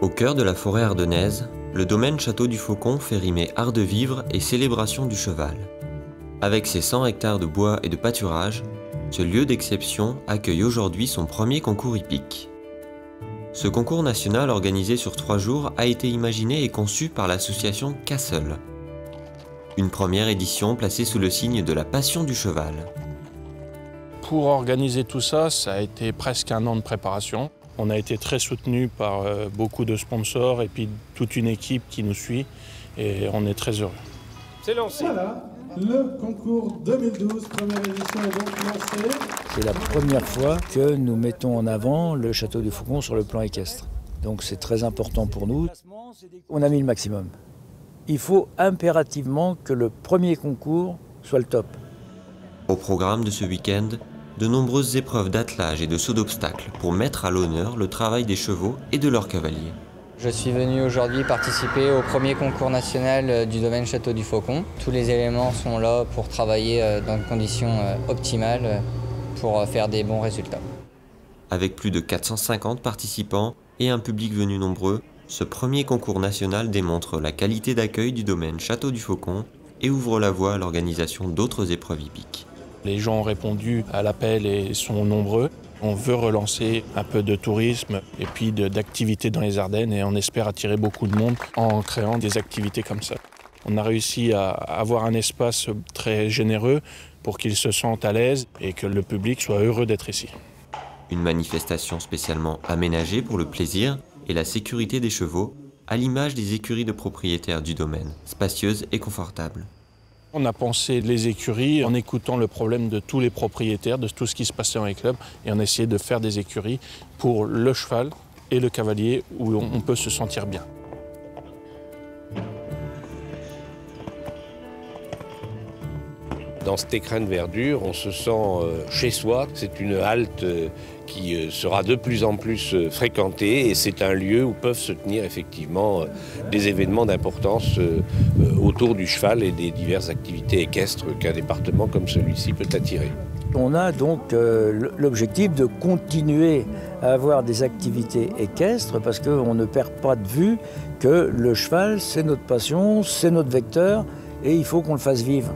Au cœur de la forêt ardennaise, le domaine Château du Faucon fait rimer art de vivre et célébration du cheval. Avec ses 100 hectares de bois et de pâturage, ce lieu d'exception accueille aujourd'hui son premier concours hippique. Ce concours national organisé sur 3 jours a été imaginé et conçu par l'association Castle. Une première édition placée sous le signe de la passion du cheval. Pour organiser tout ça, ça a été presque un an de préparation. On a été très soutenus par beaucoup de sponsors et puis toute une équipe qui nous suit et on est très heureux. C'est lancé. Voilà, le concours 2012, première édition est donc lancée. C'est la première fois que nous mettons en avant le Château du Faucon sur le plan équestre. Donc c'est très important pour nous. On a mis le maximum. Il faut impérativement que le premier concours soit le top. Au programme de ce week-end, de nombreuses épreuves d'attelage et de saut d'obstacles pour mettre à l'honneur le travail des chevaux et de leurs cavaliers. Je suis venu aujourd'hui participer au premier concours national du domaine Château du Faucon. Tous les éléments sont là pour travailler dans des conditions optimales pour faire des bons résultats. Avec plus de 450 participants et un public venu nombreux, ce premier concours national démontre la qualité d'accueil du domaine Château du Faucon et ouvre la voie à l'organisation d'autres épreuves hippiques. Les gens ont répondu à l'appel et sont nombreux. On veut relancer un peu de tourisme et puis d'activités dans les Ardennes et on espère attirer beaucoup de monde en créant des activités comme ça. On a réussi à avoir un espace très généreux pour qu'ils se sentent à l'aise et que le public soit heureux d'être ici. Une manifestation spécialement aménagée pour le plaisir et la sécurité des chevaux, à l'image des écuries de propriétaires du domaine, spacieuses et confortables. On a pensé les écuries en écoutant le problème de tous les propriétaires, de tout ce qui se passait dans les clubs, et on a essayé de faire des écuries pour le cheval et le cavalier où on peut se sentir bien. Dans cet écrin de verdure, on se sent chez soi. C'est une halte qui sera de plus en plus fréquentée et c'est un lieu où peuvent se tenir effectivement des événements d'importance autour du cheval et des diverses activités équestres qu'un département comme celui-ci peut attirer. On a donc l'objectif de continuer à avoir des activités équestres parce qu'on ne perd pas de vue que le cheval, c'est notre passion, c'est notre vecteur et il faut qu'on le fasse vivre.